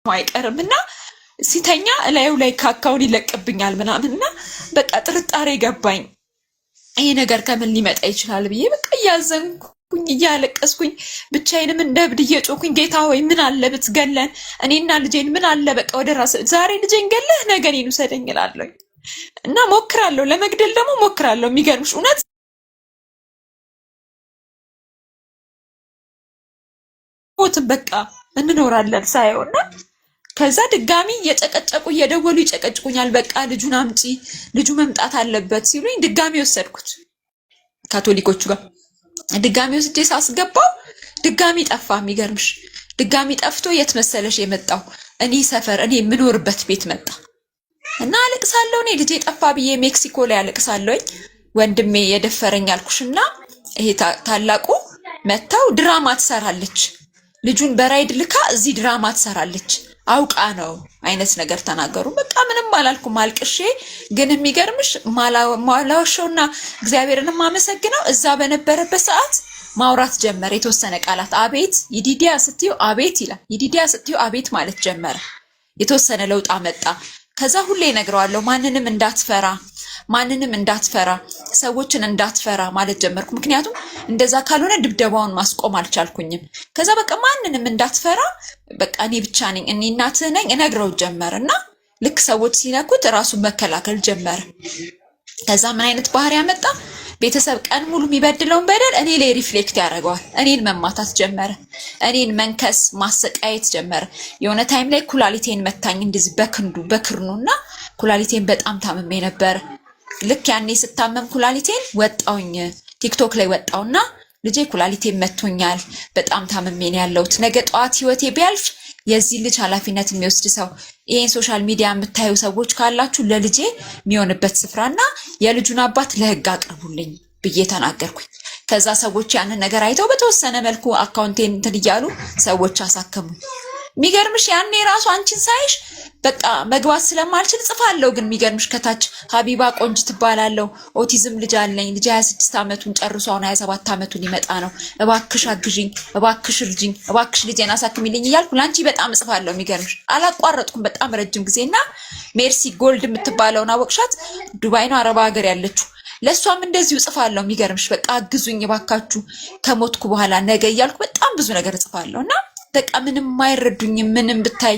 አይቀርምና ሲተኛ እላዩ ላይ ካካውን ይለቅብኛል ምናምንና በቃ ጥርጣሬ ገባኝ። ይሄ ነገር ከምን ሊመጣ ይችላል ብዬ በቃ እያዘንኩኝ እያለቀስኩኝ ብቻዬንም እንደ እብድ እየጮኩኝ ጌታ ሆይ ምን አለ ብትገለን እኔና ልጄን ምን አለ በቃ ወደ ራስ ዛሬ ልጄን ገለህ ነገ እኔን ውሰደኝ እላለሁ እና ሞክራለሁ። ለመግደል ደግሞ ሞክራለሁ። የሚገርምሽ እውነት ሞት በቃ እንኖራለን ሳይሆንና ከዛ ድጋሚ እየጨቀጨቁ እየደወሉ ይጨቀጭቁኛል። በቃ ልጁን አምጪ ልጁ መምጣት አለበት ሲሉኝ ድጋሚ ወሰድኩት ካቶሊኮቹ ጋር። ድጋሚ ወስጄ ሳስገባው ድጋሚ ጠፋ። የሚገርምሽ ድጋሚ ጠፍቶ የት መሰለሽ የመጣው እኔ ሰፈር እኔ የምኖርበት ቤት መጣ እና አለቅሳለሁ። እኔ ልጄ ጠፋ ብዬ ሜክሲኮ ላይ አለቅሳለሁኝ። ወንድሜ የደፈረኝ አልኩሽና ይሄ ታላቁ መታው ድራማ ትሰራለች። ልጁን በራይድ ልካ እዚህ ድራማ ትሰራለች አውቃ ነው አይነት ነገር ተናገሩ። በቃ ምንም አላልኩም አልቅሼ። ግን የሚገርምሽ ማላወሻውና እግዚአብሔርንም አመሰግነው እዛ በነበረበት ሰዓት ማውራት ጀመረ። የተወሰነ ቃላት አቤት ይዲዲያ ስትዩ አቤት ይላል። ይዲዲያ ስትዩ አቤት ማለት ጀመረ። የተወሰነ ለውጥ አመጣ። ከዛ ሁሌ ነግረዋለሁ ማንንም እንዳትፈራ ሰዎችን እንዳትፈራ ማለት ጀመርኩ። ምክንያቱም እንደዛ ካልሆነ ድብደባውን ማስቆም አልቻልኩኝም። ከዛ በቃ ማንንም እንዳትፈራ በቃ እኔ ብቻ ነኝ እኔ እናትህ ነኝ እነግረው ጀመር እና ልክ ሰዎች ሲነኩት ራሱን መከላከል ጀመረ። ከዛ ምን አይነት ባህሪ ያመጣ ቤተሰብ ቀን ሙሉ የሚበድለውን በደል እኔ ላይ ሪፍሌክት ያደርገዋል። እኔን መማታት ጀመረ። እኔን መንከስ ማሰቃየት ጀመረ። የሆነ ታይም ላይ ኩላሊቴን መታኝ እንደዚህ በክርኑና ኩላሊቴን በጣም ታምሜ ነበር። ልክ ያኔ ስታመም ኩላሊቴን ወጣውኝ ቲክቶክ ላይ ወጣውና ልጄ ኩላሊቴን መቶኛል በጣም ታምሜ ነው ያለሁት። ነገ ጠዋት ህይወቴ ቢያልፍ የዚህ ልጅ ኃላፊነት የሚወስድ ሰው ይሄን ሶሻል ሚዲያ የምታዩ ሰዎች ካላችሁ ለልጄ የሚሆንበት ስፍራና የልጁን አባት ለህግ አቅርቡልኝ ብዬ ተናገርኩኝ። ከዛ ሰዎች ያንን ነገር አይተው በተወሰነ መልኩ አካውንቴን እንትን እያሉ ሰዎች አሳከሙኝ። የሚገርምሽ ያኔ ራሱ አንቺን ሳይሽ በቃ መግባት ስለማልችል ጽፋለሁ። ግን የሚገርምሽ ከታች ሀቢባ ቆንጅ ትባላለሁ፣ ኦቲዝም ልጅ አለኝ፣ ልጅ 26 ዓመቱን ጨርሶ አሁን 27 ዓመቱን ሊመጣ ነው፣ እባክሽ አግዥኝ፣ እባክሽ እርጅኝ፣ እባክሽ ልጄን አሳክሚልኝ እያልኩ ላንቺ በጣም ጽፋለሁ። የሚገርምሽ አላቋረጥኩም በጣም ረጅም ጊዜና ሜርሲ ጎልድ የምትባለውን አወቅሻት? ዱባይ ነው አረባ ሀገር ያለችው። ለሷም እንደዚሁ ጽፋለሁ። የሚገርምሽ በቃ አግዙኝ እባካችሁ ከሞትኩ በኋላ ነገ እያልኩ በጣም ብዙ ነገር ጽፋለሁና በቃ ምንም አይረዱኝም። ምንም ብታይ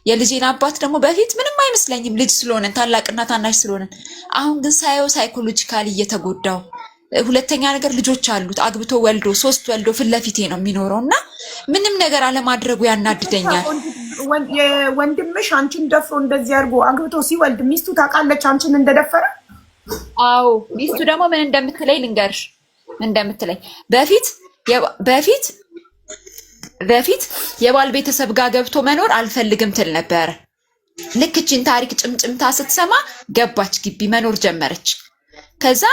የልጄን አባት ደግሞ በፊት ምንም አይመስለኝም ልጅ ስለሆነ ታላቅና ታናሽ ስለሆነ። አሁን ግን ሳየው ሳይኮሎጂካሊ እየተጎዳው። ሁለተኛ ነገር ልጆች አሉት አግብቶ ወልዶ 3 ወልዶ ፊት ለፊቴ ነው የሚኖረውና ምንም ነገር አለማድረጉ ያናድደኛል። ወንድምሽ አንቺን ደፍሮ እንደዚህ አድርጎ አግብቶ ሲወልድ ሚስቱ ታውቃለች አንቺን እንደደፈረ? አዎ ሚስቱ ደግሞ ምን እንደምትለኝ ልንገርሽ። እንደምትለኝ በፊት የባል ቤተሰብ ጋር ገብቶ መኖር አልፈልግም ትል ነበር። ልክ እቺን ታሪክ ጭምጭምታ ስትሰማ ገባች፣ ግቢ መኖር ጀመረች። ከዛ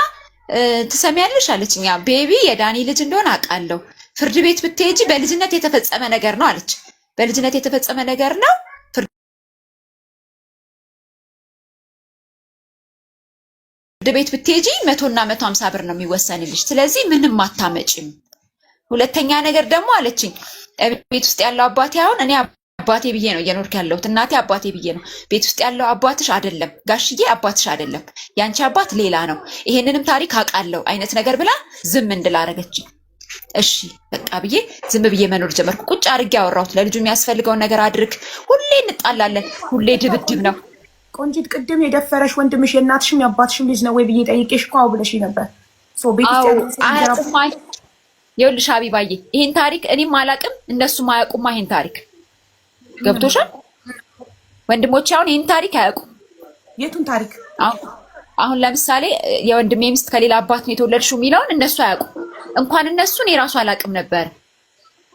ትሰሚያለሽ አለችኛ ቤቢ የዳኒ ልጅ እንደሆነ አውቃለሁ፣ ፍርድ ቤት ብትሄጂ በልጅነት የተፈጸመ ነገር ነው አለች። በልጅነት የተፈጸመ ነገር ነው ፍርድ ቤት ብትሄጂ 100 እና 150 ብር ነው የሚወሰንልሽ። ስለዚህ ምንም አታመጪም። ሁለተኛ ነገር ደግሞ አለችኝ ቤት ውስጥ ያለው አባቴ አሁን እኔ አባቴ ብዬ ነው እየኖርክ ያለሁት፣ እናቴ አባቴ ብዬ ነው። ቤት ውስጥ ያለው አባትሽ አይደለም ጋሽዬ፣ አባትሽ አይደለም፣ ያንቺ አባት ሌላ ነው። ይሄንንም ታሪክ አውቃለሁ አይነት ነገር ብላ ዝም እንድላረገችኝ። እሺ በቃ ብዬ ዝም ብዬ መኖር ጀመርኩ። ቁጭ አድርጌ አወራሁት። ለልጁ የሚያስፈልገውን ነገር አድርግ። ሁሌ እንጣላለን፣ ሁሌ ድብድብ ነው። ቆንጂት ቅድም የደፈረሽ ወንድምሽ የእናትሽም የአባትሽም ልጅ ነው ወይ ብዬ ጠይቄሽ እኮ ብለሽ ነበር። ይኸውልሽ ሀቢባዬ ይሄን ታሪክ እኔም አላቅም እነሱም አያውቁማ። ይሄን ታሪክ ገብቶሻል? ወንድሞቼ አሁን ይሄን ታሪክ አያውቁም። የቱን ታሪክ? አሁን ለምሳሌ የወንድሜ ሚስት ከሌላ አባት ነው የተወለድሽው የሚለውን እነሱ አያውቁም። እንኳን እነሱን የራሱ አላቅም ነበር።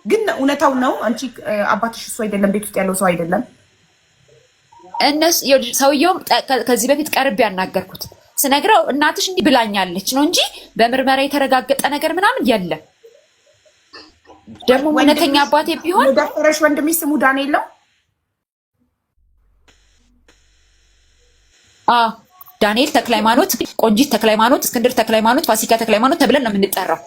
ግን እውነታው ነው አንቺ አባትሽ እሱ አይደለም፣ ቤት ውስጥ ያለው ሰው አይደለም። ሰውየውም ከዚህ በፊት ቀርብ ያናገርኩት ስነግረው እናትሽ እንዲህ ብላኛለች ነው እንጂ በምርመራ የተረጋገጠ ነገር ምናምን የለም። ደግሞ እውነተኛ አባቴ ቢሆን ደፈረሽ ወንድምሽ ስሙ ዳንኤል ነው? ዳንኤል ተክለሃይማኖት፣ ቆንጂት ተክለሃይማኖት፣ እስክንድር ተክለሃይማኖት፣ ፋሲካ ተክለሃይማኖት ተብለን ነው የምንጠራው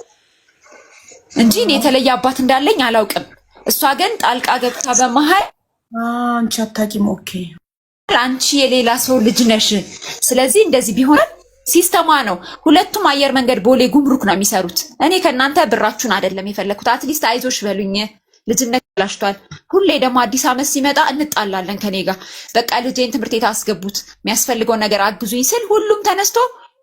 እንጂ እኔ የተለየ አባት እንዳለኝ አላውቅም። እሷ ግን ጣልቃ ገብታ በመሃል አንቺ አታውቂም። ኦኬ አንቺ የሌላ ሰው ልጅ ነሽ። ስለዚህ እንደዚህ ቢሆን ሲስተማ ነው። ሁለቱም አየር መንገድ ቦሌ ጉምሩክ ነው የሚሰሩት። እኔ ከእናንተ ብራችሁን አይደለም የፈለኩት። አትሊስት አይዞሽ በሉኝ። ልጅነት ላሽቷል። ሁሌ ደግሞ አዲስ ዓመት ሲመጣ እንጣላለን ከኔ ጋር። በቃ ልጄን ትምህርት ቤት አስገቡት፣ የሚያስፈልገውን ነገር አግዙኝ ስል ሁሉም ተነስቶ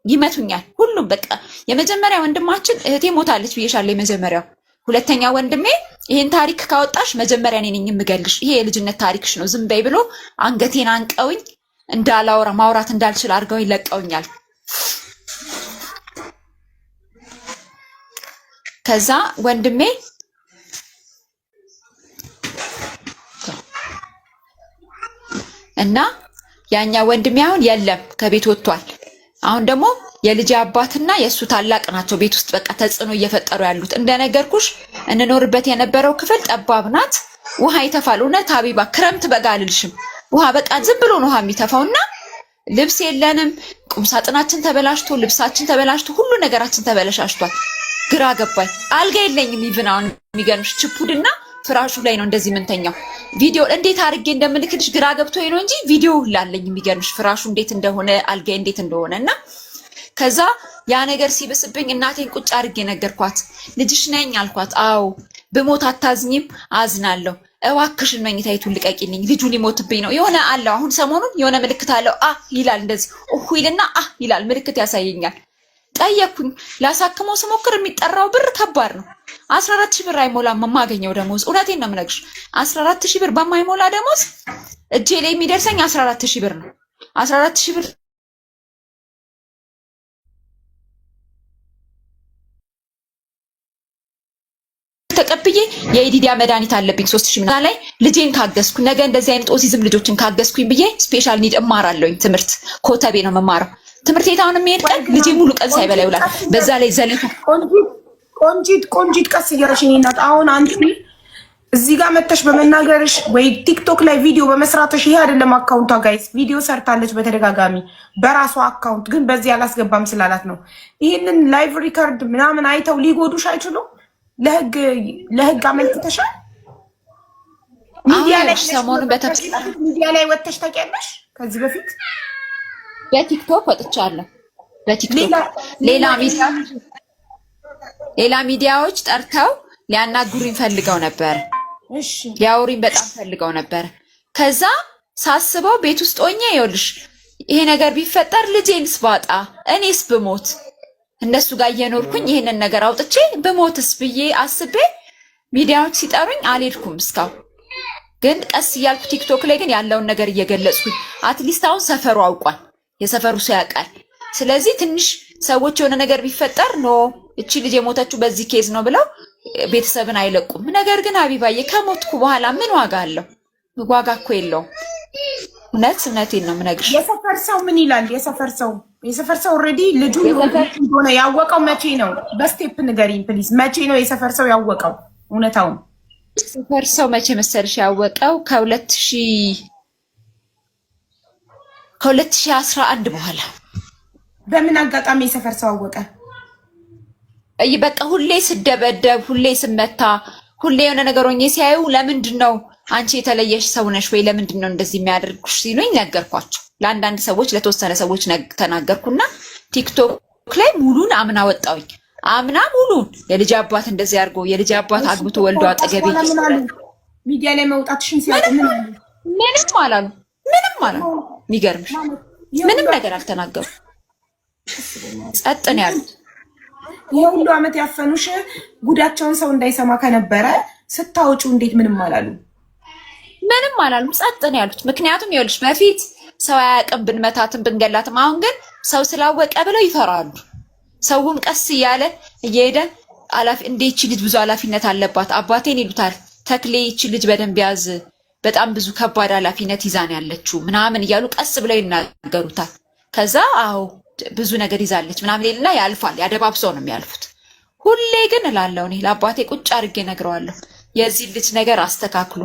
ይመቱኛል። ሁሉም በቃ የመጀመሪያ ወንድማችን እህቴ ሞታለች ብዬሻለሁ። የመጀመሪያው ሁለተኛ ወንድሜ ይሄን ታሪክ ካወጣሽ መጀመሪያ እኔ ነኝ የምገልሽ፣ ይሄ የልጅነት ታሪክሽ ነው፣ ዝም በይ ብሎ አንገቴን አንቀውኝ እንዳላወራ ማውራት እንዳልችል አድርገው ይለቀውኛል። ከዛ ወንድሜ እና ያኛ ወንድሜ አሁን የለም ከቤት ወጥቷል። አሁን ደግሞ የልጅ አባትና የእሱ ታላቅ ናቸው ቤት ውስጥ በቃ ተጽዕኖ እየፈጠሩ ያሉት። እንደነገርኩሽ እንኖርበት የነበረው ክፍል ጠባብ ናት። ውሃ ይተፋል። እውነት ሀቢባ ክረምት በጋ አልልሽም። ውሃ በቃ ዝም ብሎ ነው ውሃ የሚተፋውና ልብስ የለንም። ቁምሳጥናችን ተበላሽቶ፣ ልብሳችን ተበላሽቶ፣ ሁሉ ነገራችን ተበላሽቷል። ግራ ገባኝ። አልጋ የለኝም። ይብን አሁን የሚገርምሽ ችፑድና ፍራሹ ላይ ነው እንደዚህ ምንተኛው። ቪዲዮ እንዴት አድርጌ እንደምልክልሽ ግራ ገብቶኝ ነው እንጂ ቪዲዮ ላለኝ የሚገርምሽ ፍራሹ እንዴት እንደሆነ አልጋ እንዴት እንደሆነና ከዛ ያ ነገር ሲብስብኝ እናቴን ቁጭ አድርጌ ነገርኳት። ልጅሽ ነኝ አልኳት። አዎ ብሞት አታዝኝም? አዝናለሁ። እባክሽን መኝታይቱን ልቀቂልኝ፣ ልጁ ሊሞትብኝ ነው። የሆነ አለው አሁን ሰሞኑን የሆነ ምልክት አለው። ይላል እንደዚህ ይልና ይላል ምልክት ያሳየኛል። ጠየቅኩኝ። ላሳክመው ስሞክር የሚጠራው ብር ከባድ ነው። 14,000 ብር አይሞላም የማገኘው ደሞዝ። እውነቴን ነው የምነግርሽ። 14,000 ብር በማይሞላ ደሞዝ እጄ ላይ የሚደርሰኝ 14,000 ብር ነው። 14,000 ብር ተቀብዬ የኢዲዲያ መድኃኒት አለብኝ 3,000 ላይ ልጄን ካገዝኩ ነገ እንደዚህ አይነት ኦቲዝም ልጆችን ካገዝኩኝ ብዬ ስፔሻል ኒድ እማራለሁኝ። ትምህርት ኮተቤ ነው የምማረው። ትምህርት ቤት አሁን የሚሄድ ቀን ልጄ ሙሉ ቀን ሳይበላ ይውላል። በዛ ላይ ዘለፈ ቆንጂት ቀስ እያለሽ እናት አሁን አንቺ እዚህ ጋር መተሽ በመናገርሽ ወይ ቲክቶክ ላይ ቪዲዮ በመስራትሽ ይሄ አይደለም አካውንቷ ጋይስ ቪዲዮ ሰርታለች በተደጋጋሚ በራሷ አካውንት ግን በዚህ አላስገባም ስላላት ነው። ይሄንን ላይቭ ሪከርድ ምናምን አይተው ሊጎዱሽ አይችሉም። ለህግ አመልክተሻል? ሚዲያ ላይ ወጥተሽ ታውቂያለሽ? ከዚህ በፊት በቲክቶክ ወጥቻለሁ። በቲክቶክ ሌላ ሚዲያዎች ጠርተው ሊያናግሩኝ ፈልገው ነበር። እሺ ሊያወሩኝ በጣም ፈልገው ነበር። ከዛ ሳስበው ቤት ውስጥ ሆኜ ይኸውልሽ ይሄ ነገር ቢፈጠር ልጄንስ ባጣ እኔስ ብሞት እነሱ ጋር እየኖርኩኝ ይሄንን ነገር አውጥቼ ብሞትስ ብዬ አስቤ ሚዲያዎች ሲጠሩኝ አልሄድኩም እስካሁን። ግን ቀስ እያልኩ ቲክቶክ ላይ ግን ያለውን ነገር እየገለጽኩኝ አትሊስት አሁን ሰፈሩ አውቋል፣ የሰፈሩ ሰው ያውቃል። ስለዚህ ትንሽ ሰዎች የሆነ ነገር ቢፈጠር እቺ ልጅ የሞተችው በዚህ ኬዝ ነው ብለው ቤተሰብን አይለቁም። ነገር ግን አቢባዬ ከሞትኩ በኋላ ምን ዋጋ አለው? ዋጋ እኮ የለውም። እውነቴን ነው የምነግርሽ። የሰፈር ሰው ምን ይላል? የሰፈር ሰው ኦልሬዲ ልጁ እንደሆነ ያወቀው መቼ ነው? በስቴፕ ንገሪኝ ፕሊዝ። መቼ ነው የሰፈር ሰው ያወቀው እውነታውን? የሰፈር ሰው መቼ መሰልሽ ያወቀው? ከ2011 በኋላ። በምን አጋጣሚ የሰፈር ሰው አወቀ? በቃ ሁሌ ስደበደብ፣ ሁሌ ስመታ፣ ሁሌ የሆነ ነገር ሆኜ ሲያዩ ለምንድን ነው አንቺ የተለየሽ ሰው ነሽ ወይ ለምንድን ነው እንደዚህ የሚያደርጉሽ ሲሉኝ ነገርኳቸው። ለአንዳንድ ሰዎች ለተወሰነ ሰዎች ተናገርኩና ቲክቶክ ላይ ሙሉን አምና ወጣሁኝ። አምና ሙሉን የልጅ አባት እንደዚህ አድርጎ የልጅ አባት አግብቶ ወልዶ አጠገቤ ሚዲያ ላይ መውጣትሽን ሲያውቁ ምንም አላሉ። የሚገርምሽ ምንም ነገር አልተናገሩ። ጸጥ ነው ያሉት። ይሄ ሁሉ ዓመት ያፈኑሽ ጉዳቸውን ሰው እንዳይሰማ ከነበረ ስታወጩ እንዴት ምንም አላሉ? ምንም አላሉም። ጸጥ ነው ያሉት። ምክንያቱም ይኸውልሽ በፊት ሰው አያውቅም ብንመታትም ብንገላትም፣ አሁን ግን ሰው ስላወቀ ብለው ይፈራሉ። ሰውም ቀስ እያለ እየሄደ እንደ ይቺ ልጅ ብዙ ኃላፊነት አለባት አባቴን ይሉታል። ተክሌ ይቺ ልጅ በደንብ ያዝ፣ በጣም ብዙ ከባድ ኃላፊነት ይዛን ያለችው ምናምን እያሉ ቀስ ብለው ይናገሩታል። ከዛ ብዙ ነገር ይዛለች ምናምን ሌላ ያልፋል። ያደባብሰው ነው የሚያልፉት። ሁሌ ግን እላለሁ እኔ ለአባቴ ቁጭ አድርጌ እነግረዋለሁ፣ የዚህ ልጅ ነገር አስተካክሉ።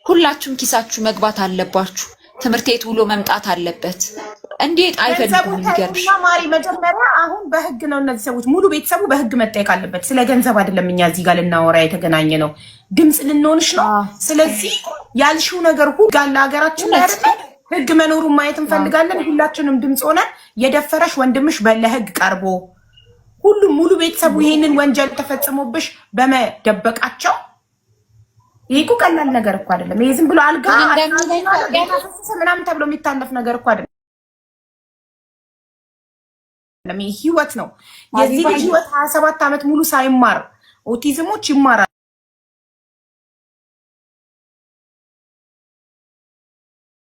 ሁላችሁም ኪሳችሁ መግባት አለባችሁ። ትምህርት ቤት ውሎ መምጣት አለበት። እንዴት አይፈልጉም? የሚገርምሽ ማሪ መጀመሪያ አሁን በህግ ነው እነዚህ ሰዎች ሙሉ ቤተሰቡ በህግ መጠየቅ አለበት። ስለ ገንዘብ አይደለም እኛ እዚህ ጋር ልናወራ የተገናኘ ነው፣ ድምፅ ልንሆንሽ ነው። ስለዚህ ያልሽው ነገር ሁሉ ጋር ለሀገራችን ላይ አይደለም ህግ መኖሩን ማየት እንፈልጋለን። ሁላችንም ድምፅ ሆነን የደፈረሽ ወንድምሽ ለህግ ቀርቦ ሁሉም ሙሉ ቤተሰቡ ይሄንን ወንጀል ተፈጽሞብሽ በመደበቃቸው ይሄ እኮ ቀላል ነገር እኮ አይደለም። ይሄ ዝም ብሎ አልጋ ምናምን ተብሎ የሚታለፍ ነገር እኮ አይደለም። ህይወት ነው። የዚህ ልጅ ህይወት 27 ዓመት ሙሉ ሳይማር ኦቲዝሞች ይማራሉ።